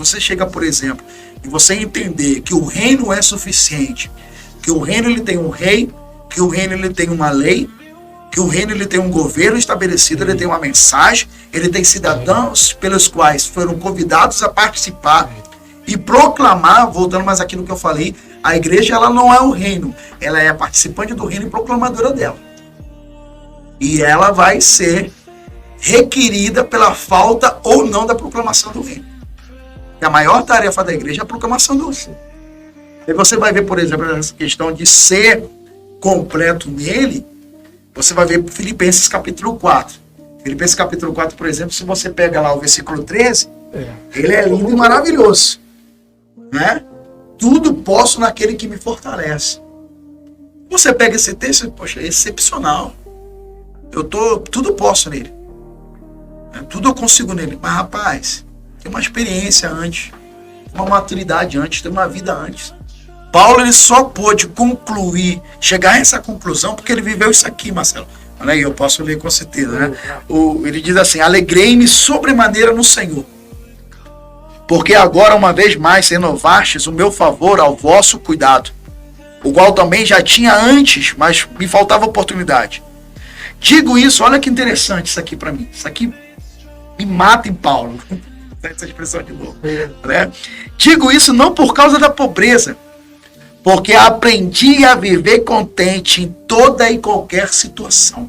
você chega, por exemplo, e você entender que o reino é suficiente, que o reino ele tem um rei, que o reino ele tem uma lei, que o reino ele tem um governo estabelecido, ele tem uma mensagem, ele tem cidadãos pelos quais foram convidados a participar e proclamar, voltando mais aqui no que eu falei, a igreja ela não é o reino, ela é a participante do reino e proclamadora dela. E ela vai ser requerida pela falta ou não da proclamação do reino. E a maior tarefa da igreja é a proclamação do reino. E você vai ver, por exemplo, essa questão de ser completo nele, você vai ver Filipenses capítulo 4. Filipenses capítulo 4, por exemplo, se você pega lá o versículo 13, ele é lindo e maravilhoso. Né? Tudo posso naquele que me fortalece. Você pega esse texto, poxa, é excepcional. Tudo posso nele. Tudo eu consigo nele. Mas, rapaz, tem uma experiência antes, uma maturidade antes, tem uma vida antes. Paulo ele só pôde concluir, chegar a essa conclusão, porque ele viveu isso aqui, Marcelo. Olha aí, eu posso ler com certeza, né? Ele diz assim: alegrei-me sobremaneira no Senhor, porque agora uma vez mais renovastes o meu favor ao vosso cuidado, o qual também já tinha antes, mas me faltava oportunidade. Digo isso, olha que interessante isso aqui para mim. Isso aqui me mata em Paulo. Essa expressão de novo. Né? Digo isso não por causa da pobreza, porque aprendi a viver contente em toda e qualquer situação.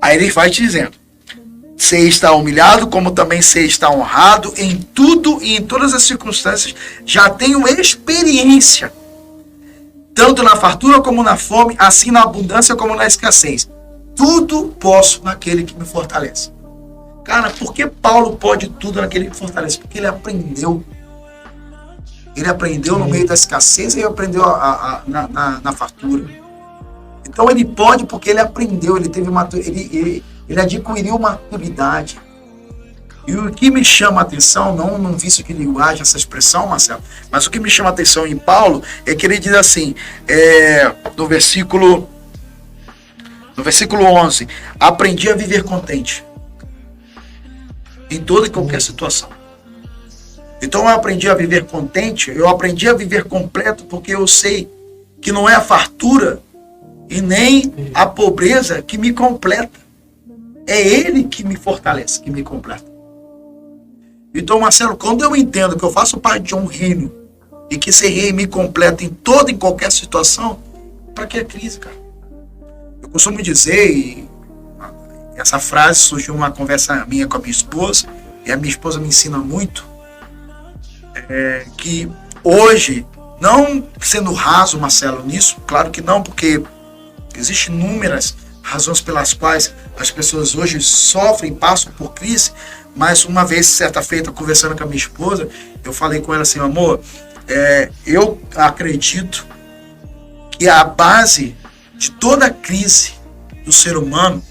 Aí ele vai te dizendo: você está humilhado, como também você está honrado, em tudo e em todas as circunstâncias já tenho experiência, tanto na fartura como na fome, assim na abundância como na escassez. Tudo posso naquele que me fortalece. Cara, por que Paulo pode tudo naquele que me fortalece? Porque ele aprendeu. Ele aprendeu no meio da escassez e aprendeu na fartura. Então ele pode porque ele aprendeu, ele teve ele adquiriu maturidade. E o que me chama a atenção, não vício de linguagem, essa expressão, Marcelo, mas o que me chama a atenção em Paulo é que ele diz assim, no versículo 11, aprendi a viver contente em toda e qualquer situação. Então eu aprendi a viver contente, eu aprendi a viver completo, porque eu sei que não é a fartura e nem a pobreza que me completa. É Ele que me fortalece, que me completa. Então, Marcelo, quando eu entendo que eu faço parte de um reino e que esse reino me completa em toda e qualquer situação, para que a crise, cara? Eu costumo dizer, e essa frase surgiu uma conversa minha com a minha esposa, e a minha esposa me ensina muito, que hoje, não sendo raso, Marcelo, nisso, claro que não, porque existem inúmeras razões pelas quais as pessoas hoje sofrem, passam por crise, mas uma vez, certa feita, conversando com a minha esposa, eu falei com ela assim: amor, eu acredito que a base de toda a crise do ser humano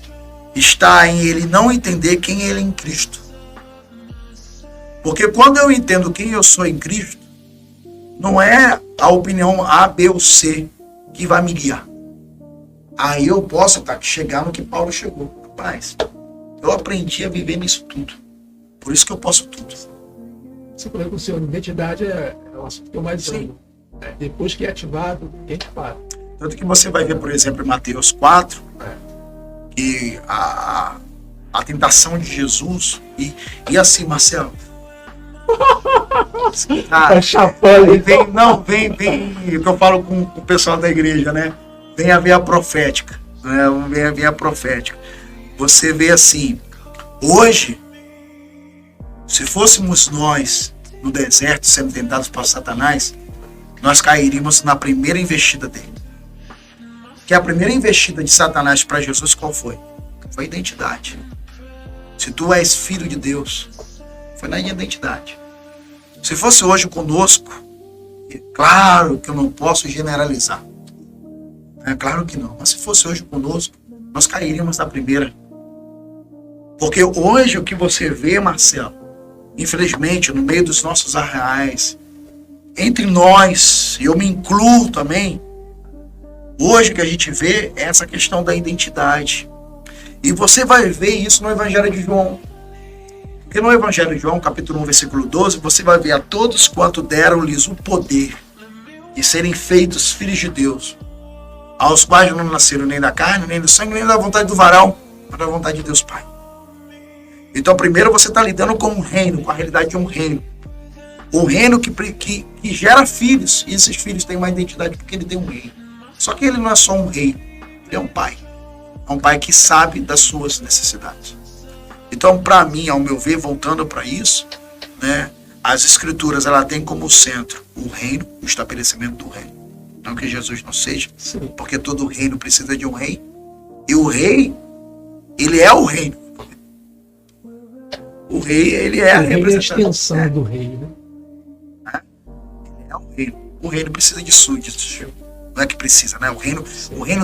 está em ele não entender quem ele é em Cristo. Porque quando eu entendo quem eu sou em Cristo, não é a opinião A, B ou C que vai me guiar. Aí eu posso chegar no que Paulo chegou. Rapaz, eu aprendi a viver nisso tudo. Por isso que eu posso tudo. Você falou com o senhor, identidade é o assunto que eu mais amo. Depois que é ativado, quem te para? Tanto que você vai ver, por exemplo, em Mateus 4, que a tentação de Jesus, e assim, Marcelo, vem, que eu falo com o pessoal da igreja, né? Vem a veia profética, né? Vem a veia profética. Você vê assim, hoje, se fôssemos nós no deserto sendo tentados por Satanás, nós cairíamos na primeira investida dele. Que a primeira investida de Satanás para Jesus qual foi? Foi a identidade. Se tu és filho de Deus, foi na identidade. Se fosse hoje conosco, claro que eu não posso generalizar. É claro que não. Mas se fosse hoje conosco, nós cairíamos na primeira. Porque hoje o que você vê, Marcelo, infelizmente, no meio dos nossos arraiais, entre nós, e eu me incluo também, hoje o que a gente vê é essa questão da identidade. E você vai ver isso no Evangelho de João. Porque no Evangelho de João, capítulo 1, versículo 12, você vai ver: a todos quanto deram-lhes o poder de serem feitos filhos de Deus, aos quais não nasceram nem da carne, nem do sangue, nem da vontade do varão, mas da vontade de Deus Pai. Então, primeiro você está lidando com um reino, com a realidade de um reino. Um reino que gera filhos, e esses filhos têm uma identidade porque ele tem um rei. Só que ele não é só um rei, ele é um pai. É um pai que sabe das suas necessidades. Então, para mim, ao meu ver, voltando para isso, né, as escrituras ela têm como centro o reino, o estabelecimento do reino. Não que Jesus não seja, sim, porque todo reino precisa de um rei. E o rei, ele é o reino. O rei, ele é a representação. É a extensão do rei, né? Ele é o reino. O reino precisa de súditos. Não é que precisa, né? O reino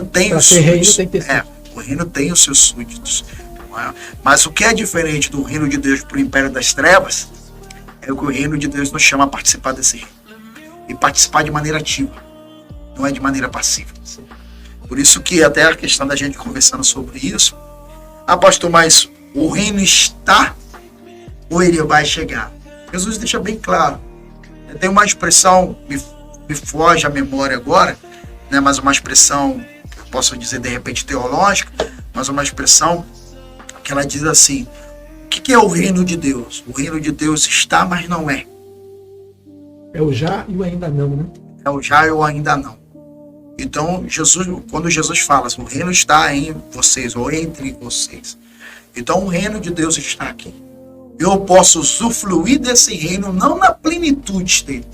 tem pra os súditos. Reino, tem que ter o reino tem os seus súditos. Mas o que é diferente do reino de Deus para o império das trevas é que o reino de Deus nos chama a participar desse reino. E participar de maneira ativa, não é de maneira passiva. Por isso que até a questão da gente conversando sobre isso, pastor, mas o reino está ou ele vai chegar? Jesus deixa bem claro. Tem uma expressão, me foge a memória agora, né, mas uma expressão, eu posso dizer de repente teológica, mas uma expressão que ela diz assim: o que é o reino de Deus? O reino de Deus está, mas não é. É o já e o ainda não, né? É o já e o ainda não. Então, quando Jesus fala assim, o reino está em vocês, ou entre vocês. Então, o reino de Deus está aqui. Eu posso usufruir desse reino, não na plenitude dele,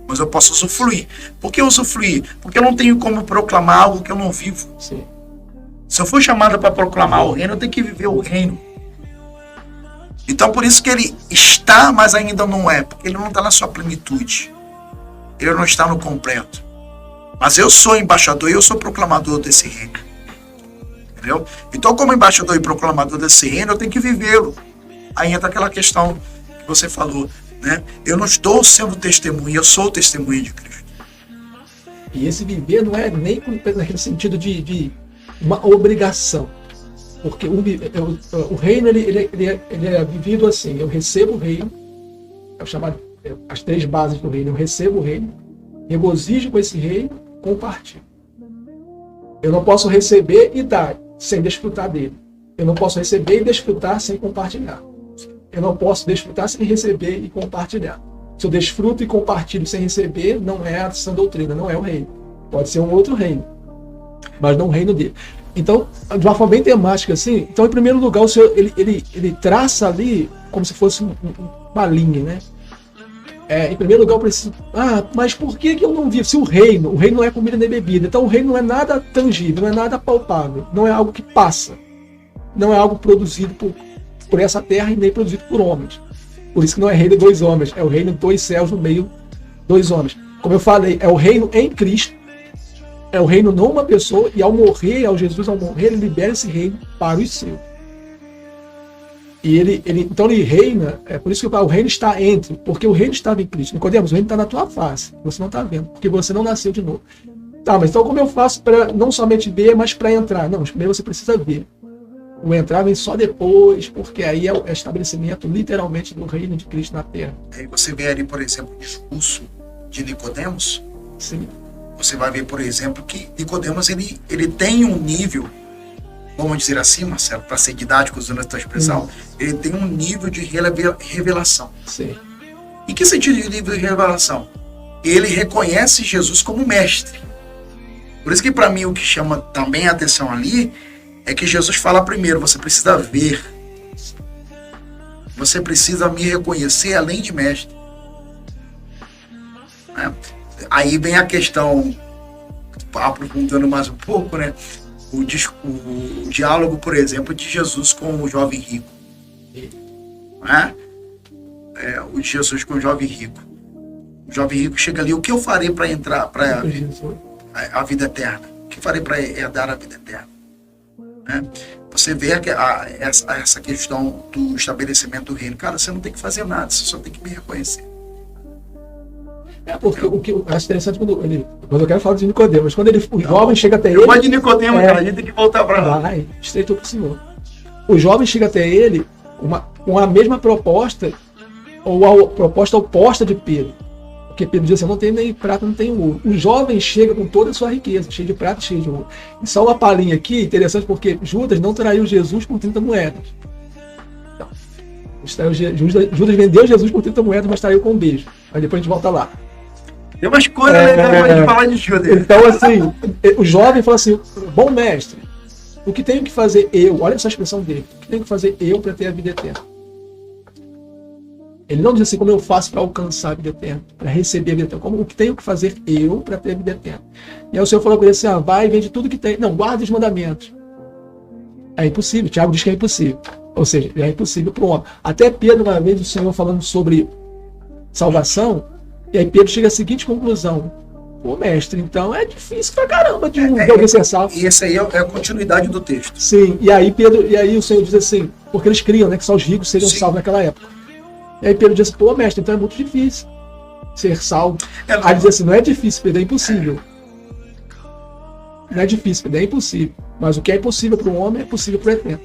mas eu posso usufruir. Por que usufruir? Porque eu não tenho como proclamar algo que eu não vivo. Sim. Se eu for chamado para proclamar o reino, eu tenho que viver o reino. Então, por isso que ele está, mas ainda não é. Porque ele não está na sua plenitude. Ele não está no completo. Mas eu sou embaixador e eu sou proclamador desse reino. Entendeu? Então, como embaixador e proclamador desse reino, eu tenho que vivê-lo. Aí entra aquela questão que você falou, né? Eu não estou sendo testemunha, eu sou testemunha de Cristo. E esse viver não é nem naquele sentido de uma obrigação. Porque o reino ele é vivido assim: eu recebo o reino, é o chamado, as 3 bases do reino: eu recebo o reino, regozijo com esse reino, compartilho. Eu não posso receber e dar sem desfrutar dele. Eu não posso receber e desfrutar sem compartilhar. Eu não posso desfrutar sem receber e compartilhar. Se eu desfruto e compartilho sem receber, não é a sã doutrina, não é o reino. Pode ser um outro reino, mas não o reino dele. Então, de uma forma bem temática assim, então, em primeiro lugar, o Senhor ele traça ali como se fosse uma linha, né? Em primeiro lugar, eu preciso... mas por que eu não vivo? Se o reino não é comida nem bebida, então o reino não é nada tangível, não é nada palpável, não é algo que passa, não é algo produzido por essa terra e nem produzido por homens. Por isso que não é reino de 2 homens, é o reino de 2 céus no meio 2 homens. Como eu falei, é o reino em Cristo, é o reino não uma pessoa, e Jesus ao morrer, ele libera esse reino para os seus. E então ele reina, é por isso que eu falo, o reino está entre, porque o reino estava em Cristo. Nicodemos, o reino está na tua face, você não está vendo, porque você não nasceu de novo. Tá, mas então como eu faço para não somente ver, mas para entrar? Não, primeiro você precisa ver. O entrar vem só depois, porque aí é o estabelecimento literalmente do reino de Cristo na terra. Aí você vê ali, por exemplo, o discurso de Nicodemos. Sim. Você vai ver, por exemplo, que Nicodemos ele tem um nível, vamos dizer assim, Marcelo, para ser didático usando a tua expressão, ele tem um nível de revelação. Sim. Em que sentido de nível de revelação? Ele reconhece Jesus como mestre. Por isso que para mim o que chama também a atenção ali é que Jesus fala primeiro: você precisa ver. Você precisa me reconhecer além de mestre. Aí vem a questão, aprofundando mais um pouco, né? O diálogo, por exemplo, de Jesus com o jovem rico. O de Jesus com o jovem rico. O jovem rico chega ali: o que eu farei para entrar para a vida eterna? O que farei para herdar a vida eterna? Você vê essa questão do estabelecimento do reino. Cara, você não tem que fazer nada, você só tem que me reconhecer. Porque o que eu acho interessante quando eu quero falar de Nicodemos, quando o jovem chega até ele. Eu gosto de Nicodemos, cara, a gente tem que voltar para lá. Estreitou para o Senhor. O jovem chega até ele, com a mesma proposta, ou a proposta oposta de Pedro. Porque Pedro diz assim, eu não tenho nem prata, não tenho ouro. O jovem chega com toda a sua riqueza, cheio de prata, cheio de ouro. E só uma palhinha aqui, interessante, porque Judas não traiu Jesus por 30 moedas. Então, Judas vendeu Jesus por 30 moedas, mas traiu com um beijo. Mas depois a gente volta lá. Tem umas coisas legais de falar de Judas. Então, assim, o jovem fala assim, bom mestre, o que tenho que fazer eu? Olha essa expressão dele. O que tenho que fazer eu para ter a vida eterna? Ele não diz assim, como eu faço para alcançar a vida eterna, para receber a vida eterna. Como o que tenho que fazer eu para ter a vida eterna? E aí o Senhor falou com ele assim, vai e vende tudo que tem. Não, guarda os mandamentos. É impossível. Tiago diz que é impossível. Ou seja, é impossível para o homem. Até Pedro, uma vez, o Senhor falando sobre salvação, e aí Pedro chega à seguinte conclusão. Pô, mestre, então é difícil pra caramba de alguém ser salvo. E essa aí é a continuidade do texto. Sim, e aí o Senhor diz assim, porque eles criam, né, que só os ricos seriam salvos naquela época. E aí Pedro diz assim, pô, mestre, então é muito difícil ser salvo. Aí diz assim, não é difícil, Pedro, é impossível. Não é difícil, Pedro, é impossível. Mas o que é impossível para o homem é possível para o eterno.